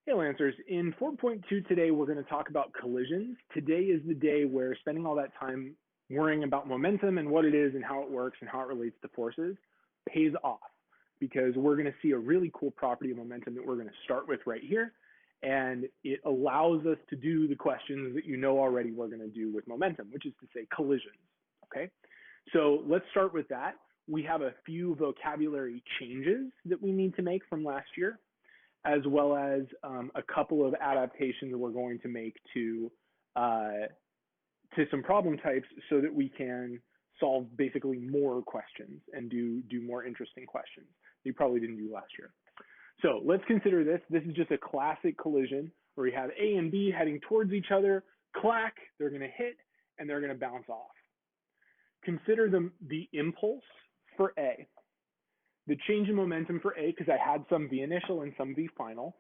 Hey Lancers, in 4.2 today we're going to talk about collisions. Today is the day where spending all that time worrying about momentum and what it is and how it works and how it relates to forces pays off, because we're going to see a really cool property of momentum that we're going to start with right here, and it allows us to do the questions that you know already we're going to do with momentum, which is to say collisions. Okay, so let's start with that. We have a few vocabulary changes that we need to make from last year, as well as a couple of adaptations we're going to make to some problem types so that we can solve basically more questions and do more interesting questions you probably didn't do last year. So let's consider this. This is just a classic collision where we have A and B heading towards each other, clack, they're going to hit, and they're going to bounce off. Consider the impulse for A. The change in momentum for A, because I had some V initial and some V final,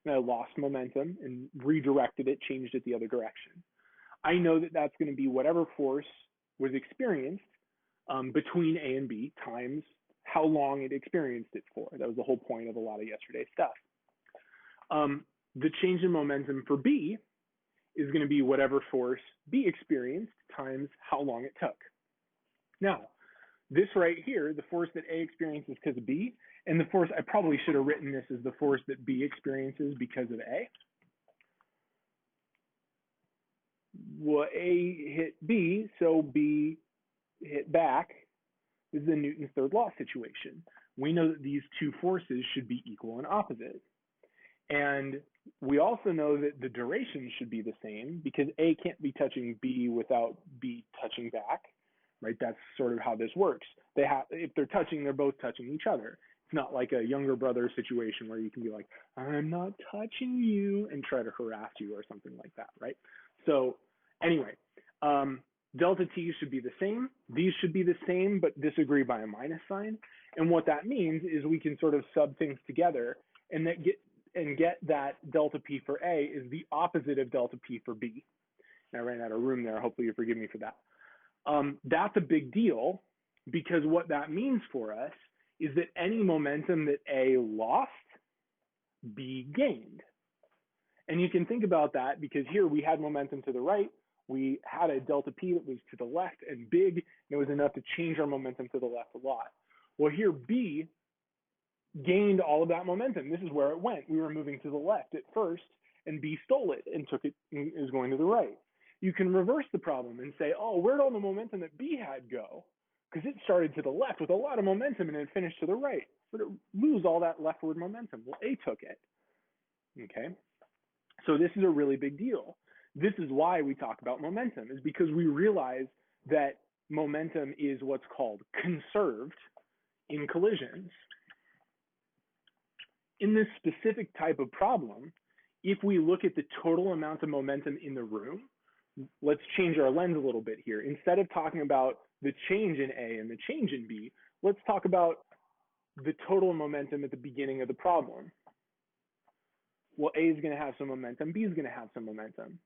and I lost momentum and redirected it, changed it the other direction. I know that that's going to be whatever force was experienced between A and B times how long it experienced it for. That was the whole point of a lot of yesterday's stuff. The change in momentum for B is going to be whatever force B experienced times how long it took. Now, this right here, the force that A experiences because of B, and the force, I probably should have written this as the force that B experiences because of A. Well, A hit B, so B hit back. This is the Newton's third law situation. We know that these two forces should be equal and opposite. And we also know that the duration should be the same because A can't be touching B without B touching back. Right, that's sort of how this works. If they're touching, they're both touching each other. It's not like a younger brother situation where you can be like, I'm not touching you, and try to harass you or something like that, right? So anyway, delta T should be the same. These should be the same, but disagree by a minus sign. And what that means is we can sort of sub things together and get that delta P for A is the opposite of delta P for B. And I ran out of room there. Hopefully you forgive me for that. That's a big deal, because what that means for us is that any momentum that A lost, B gained. And you can think about that because here we had momentum to the right, we had a delta P that was to the left and big, and it was enough to change our momentum to the left a lot. Well, here B gained all of that momentum. This is where it went. We were moving to the left at first, and B stole it and took it and is going to the right. You can reverse the problem and say, oh, where'd all the momentum that B had go? Because it started to the left with a lot of momentum and it finished to the right. But it lose all that leftward momentum. Well, A took it. Okay? So this is a really big deal. This is why we talk about momentum, is because we realize that momentum is what's called conserved in collisions. In this specific type of problem, if we look at the total amount of momentum in the room, let's change our lens a little bit here. Instead of talking about the change in A and the change in B, let's talk about the total momentum at the beginning of the problem. Well, A is going to have some momentum, B is going to have some momentum.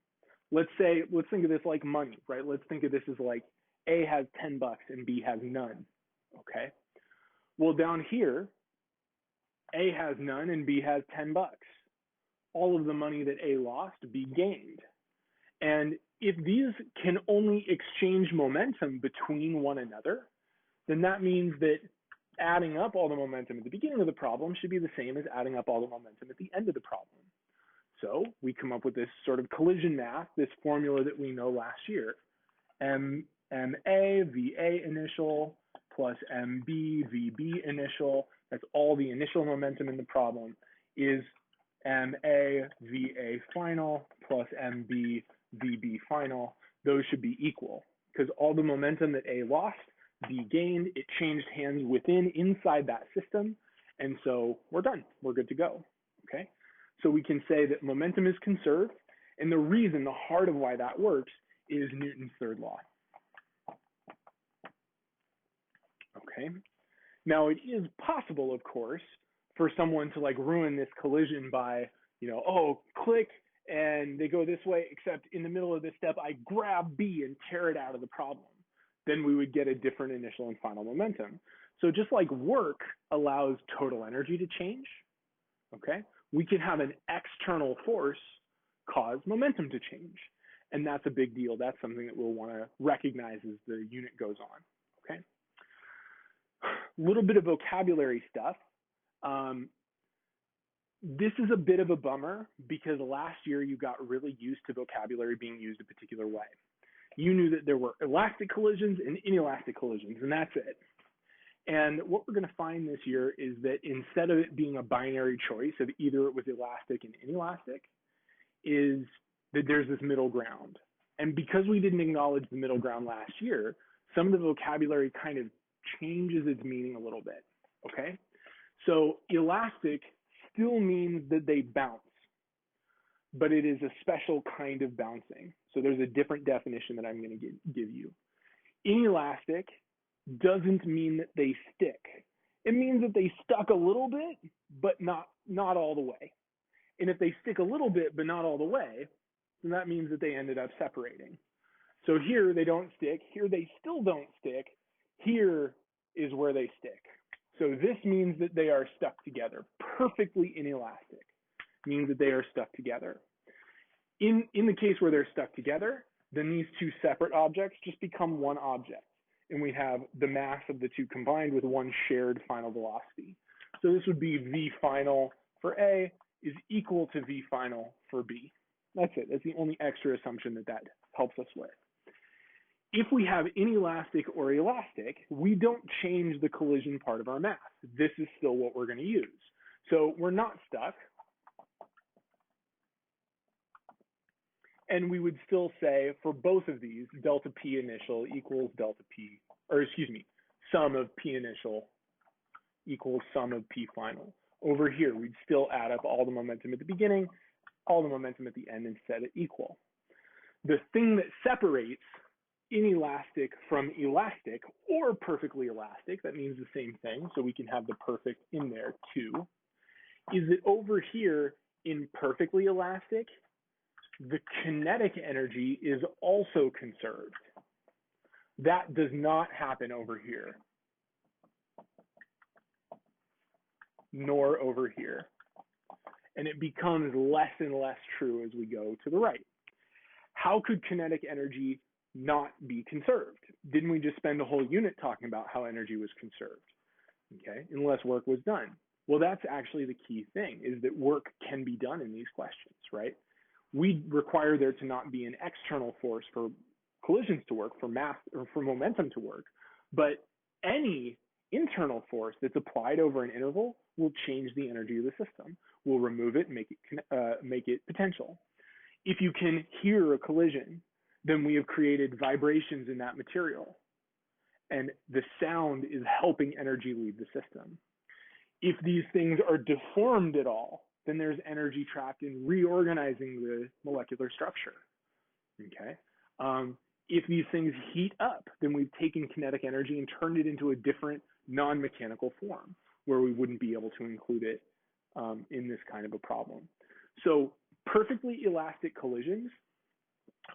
Let's think of this like money, right? Let's think of this as like A has 10 bucks and B has none, okay? Well, down here, A has none and B has 10 bucks. All of the money that A lost, B gained. And if these can only exchange momentum between one another, then that means that adding up all the momentum at the beginning of the problem should be the same as adding up all the momentum at the end of the problem. So we come up with this sort of collision math, this formula that we know last year. MA, VA initial, plus MB, VB initial, that's all the initial momentum in the problem, is MA, VA final, plus MB, VB final. Those should be equal because all the momentum that A lost, B gained. It changed hands inside that system. And so we're done. We're good to go. Okay. So we can say that momentum is conserved. And the reason, the heart of why that works is Newton's third law. Okay. Now it is possible, of course, for someone to like ruin this collision by, oh, click, and they go this way, except in the middle of this step, I grab B and tear it out of the problem. Then we would get a different initial and final momentum. So just like work allows total energy to change, okay, we can have an external force cause momentum to change. And that's a big deal. That's something that we'll want to recognize as the unit goes on, okay? A little bit of vocabulary stuff. This is a bit of a bummer because last year you got really used to vocabulary being used a particular way. You knew that there were elastic collisions and inelastic collisions, and that's it. And what we're going to find this year is that instead of it being a binary choice of either it was elastic and inelastic, is that there's this middle ground. And because we didn't acknowledge the middle ground last year, some of the vocabulary kind of changes its meaning a little bit, okay? So elastic still means that they bounce, but it is a special kind of bouncing. So there's a different definition that I'm going to give you. Inelastic doesn't mean that they stick. It means that they stuck a little bit, but not all the way. And if they stick a little bit, but not all the way, then that means that they ended up separating. So here they don't stick, here they still don't stick, here is where they stick. So this means that they are stuck together. Perfectly inelastic means that they are stuck together. In the case where they're stuck together, then these two separate objects just become one object. And we have the mass of the two combined with one shared final velocity. So this would be V final for A is equal to V final for B. That's it. That's the only extra assumption that helps us with. If we have inelastic or elastic, we don't change the collision part of our math. This is still what we're going to use. So we're not stuck. And we would still say for both of these, delta P initial equals delta P, or excuse me, sum of P initial equals sum of P final. Over here, we'd still add up all the momentum at the beginning, all the momentum at the end, and set it equal. The thing that separates inelastic from elastic or perfectly elastic, that means the same thing, so we can have the perfect in there too, is that over here in perfectly elastic, the kinetic energy is also conserved. That does not happen over here, nor over here. And it becomes less and less true as we go to the right. How could kinetic energy not be conserved? Didn't we just spend a whole unit talking about how energy was conserved? Okay, unless work was done. Well, that's actually the key thing, is that work can be done in these questions, right? We require there to not be an external force for collisions to work, for mass or for momentum to work, but any internal force that's applied over an interval will change the energy of the system. We'll remove it and make it potential. If you can hear a collision, then we have created vibrations in that material, and the sound is helping energy leave the system. If these things are deformed at all, then there's energy trapped in reorganizing the molecular structure, okay? If these things heat up, then we've taken kinetic energy and turned it into a different non-mechanical form where we wouldn't be able to include it in this kind of a problem. So perfectly elastic collisions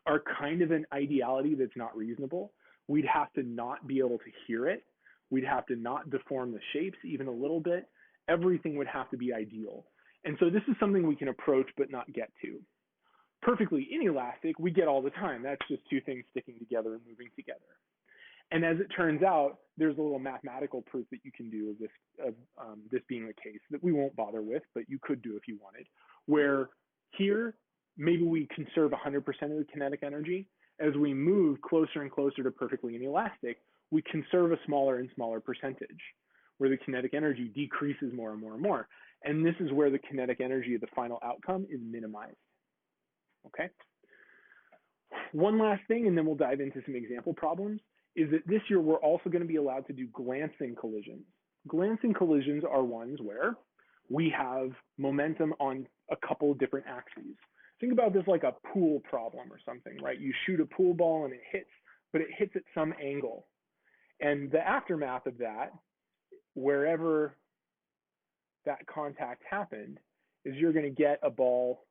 are kind of an ideality that's not reasonable. We'd have to not be able to hear it. We'd have to not deform the shapes even a little bit. Everything would have to be ideal. And so this is something we can approach but not get to. Perfectly inelastic, we get all the time. That's just two things sticking together and moving together. And as it turns out, there's a little mathematical proof that you can do of this being the case that we won't bother with, but you could do if you wanted, where here, maybe we conserve 100% of the kinetic energy. As we move closer and closer to perfectly inelastic, we conserve a smaller and smaller percentage, where the kinetic energy decreases more and more and more. And this is where the kinetic energy of the final outcome is minimized. Okay? One last thing, and then we'll dive into some example problems, is that this year we're also going to be allowed to do glancing collisions. Glancing collisions are ones where we have momentum on a couple of different axes. Think about this like a pool problem or something, right? You shoot a pool ball and it hits, but it hits at some angle. And the aftermath of that, wherever that contact happened, is you're going to get a ball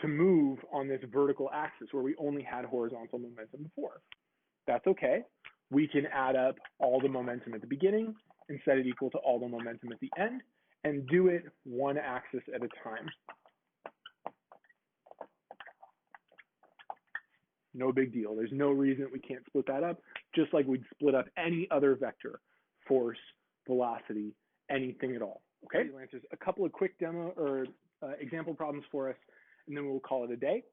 to move on this vertical axis where we only had horizontal momentum before. That's okay. We can add up all the momentum at the beginning and set it equal to all the momentum at the end, and do it one axis at a time. No big deal. There's no reason that we can't split that up, just like we'd split up any other vector, force, velocity, anything at all. Okay, we'll answer a couple of quick demo or example problems for us, and then we'll call it a day.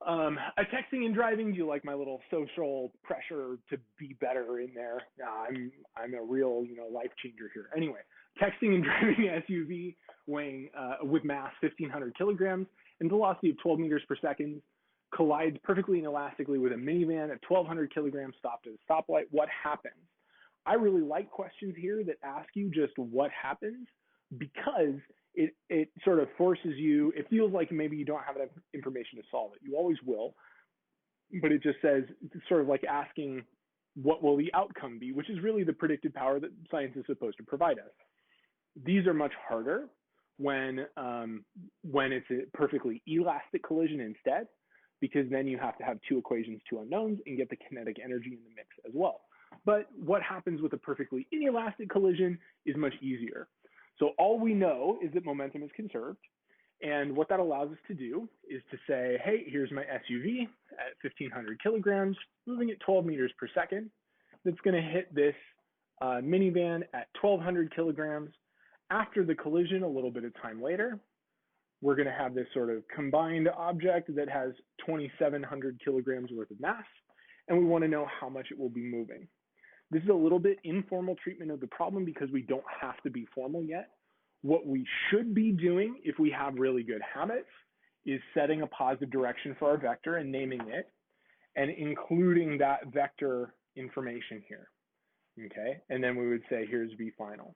Texting and driving, do you like my little social pressure to be better in there? I'm a real, life changer here. Anyway, texting and driving SUV weighing with mass 1,500 kilograms and velocity of 12 meters per second collides perfectly inelastically with a minivan at 1,200 kilograms stopped at a stoplight. What happens? I really like questions here that ask you just what happens, because it sort of forces you, it feels like maybe you don't have enough information to solve it. You always will, but it just says, it's sort of like asking what will the outcome be, which is really the predictive power that science is supposed to provide us. These are much harder when it's a perfectly elastic collision instead, because then you have to have two equations, two unknowns, and get the kinetic energy in the mix as well. But what happens with a perfectly inelastic collision is much easier. So all we know is that momentum is conserved. And what that allows us to do is to say, hey, here's my SUV at 1,500 kilograms, moving at 12 meters per second. That's going to hit this minivan at 1,200 kilograms. After the collision, a little bit of time later, we're going to have this sort of combined object that has 2,700 kilograms worth of mass, and we want to know how much it will be moving. This is a little bit informal treatment of the problem because we don't have to be formal yet. What we should be doing, if we have really good habits, is setting a positive direction for our vector and naming it, and including that vector information here, okay? And then we would say, here's V final.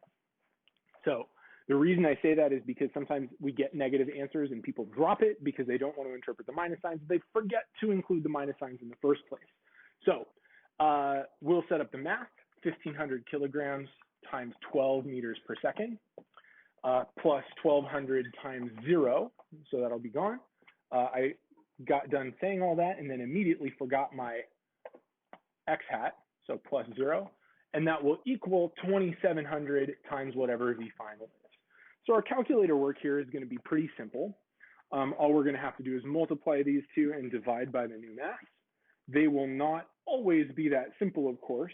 So the reason I say that is because sometimes we get negative answers and people drop it because they don't want to interpret the minus signs. They forget to include the minus signs in the first place. So we'll set up the math, 1,500 kilograms times 12 meters per second, plus 1,200 times 0, so that'll be gone. I got done saying all that and then immediately forgot my x hat, so plus 0, and that will equal 2,700 times whatever V final is. So our calculator work here is going to be pretty simple. All we're going to have to do is multiply these two and divide by the new mass. They will not always be that simple, of course,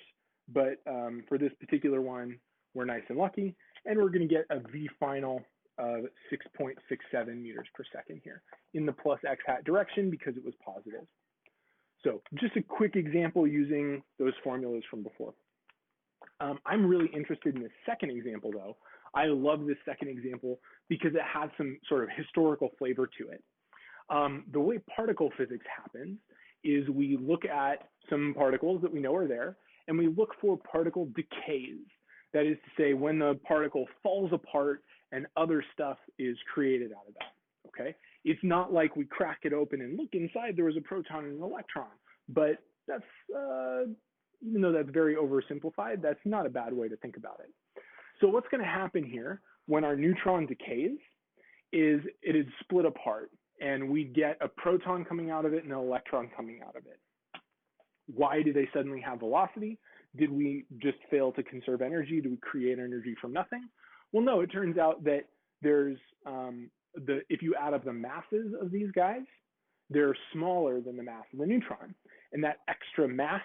but for this particular one, we're nice and lucky, and we're going to get a V final of 6.67 meters per second here in the plus x hat direction because it was positive. So just a quick example using those formulas from before. I'm really interested in this second example, though. I love this second example because it has some sort of historical flavor to it. The way particle physics happens is we look at some particles that we know are there, and we look for particle decays. That is to say, when the particle falls apart and other stuff is created out of that, okay? It's not like we crack it open and look inside, there was a proton and an electron, but that's, even though that's very oversimplified, that's not a bad way to think about it. So what's going to happen here when our neutron decays is it is split apart, and we get a proton coming out of it and an electron coming out of it. Why do they suddenly have velocity? Did we just fail to conserve energy? Do we create energy from nothing? Well, no, it turns out that there's, if you add up the masses of these guys, they're smaller than the mass of the neutron. And that extra mass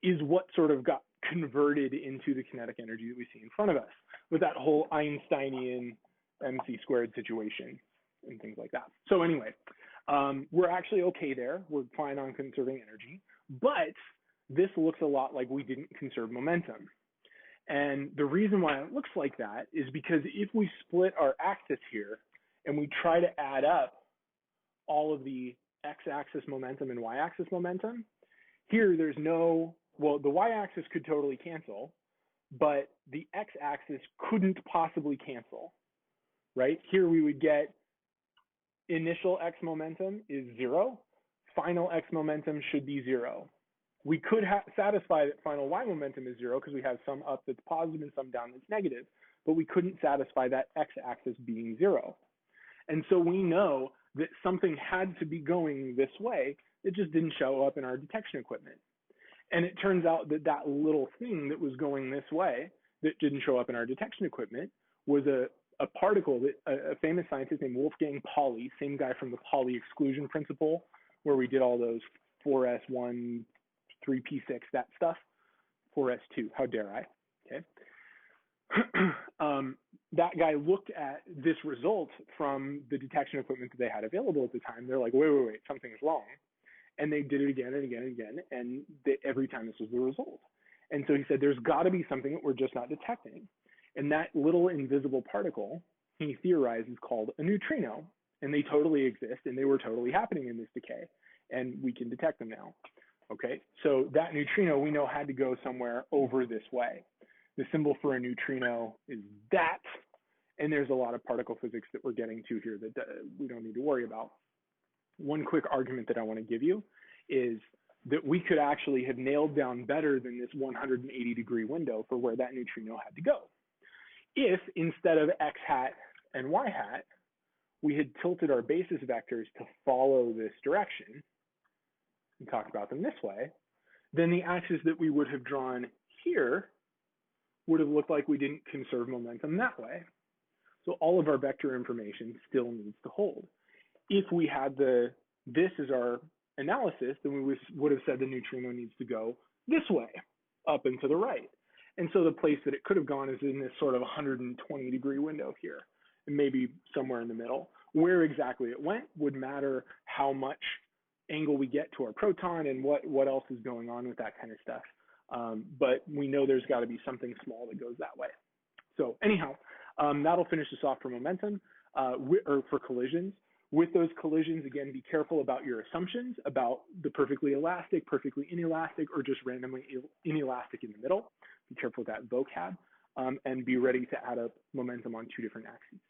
is what sort of got converted into the kinetic energy that we see in front of us with that whole Einsteinian MC squared situation and things like that. So anyway, we're actually okay there. We're fine on conserving energy, but this looks a lot like we didn't conserve momentum. And the reason why it looks like that is because if we split our axis here and we try to add up all of the x-axis momentum and y-axis momentum, here there's no, well, the y-axis could totally cancel, but the x-axis couldn't possibly cancel, right? Here we would get initial x momentum is 0, final x momentum should be 0. We could satisfy that final y momentum is 0 because we have some up that's positive and some down that's negative, but we couldn't satisfy that x-axis being 0. And so we know that something had to be going this way. It just didn't show up in our detection equipment. And it turns out that that little thing that was going this way that didn't show up in our detection equipment was a a particle that a famous scientist named Wolfgang Pauli, same guy from the Pauli exclusion principle, where we did all those 4s1, 3p6, that stuff, 4s2, how dare I, okay? That guy looked at this result from the detection equipment that they had available at the time. They're like, wait, something's wrong. And they did it again and again and again, and every time this was the result. And so he said, there's got to be something that we're just not detecting. And that little invisible particle, he theorized, is called a neutrino. And they totally exist, and they were totally happening in this decay. And we can detect them now. Okay, so that neutrino we know had to go somewhere over this way. The symbol for a neutrino is that, and there's a lot of particle physics that we're getting to here that we don't need to worry about. One quick argument that I want to give you is that we could actually have nailed down better than this 180-degree window for where that neutrino had to go. If instead of x hat and y hat, we had tilted our basis vectors to follow this direction and talked about them this way, then the axis that we would have drawn here would have looked like we didn't conserve momentum that way. So all of our vector information still needs to hold. If we had this as our analysis, then we would have said the neutrino needs to go this way, up and to the right. And so the place that it could have gone is in this sort of 120-degree window here, and maybe somewhere in the middle. Where exactly it went would matter how much angle we get to our proton and what else is going on with that kind of stuff. But we know there's got to be something small that goes that way. So anyhow, that'll finish us off for momentum, or for collisions. With those collisions, again, be careful about your assumptions about the perfectly elastic, perfectly inelastic, or just randomly inelastic in the middle. Be careful with that vocab, and be ready to add up momentum on two different axes.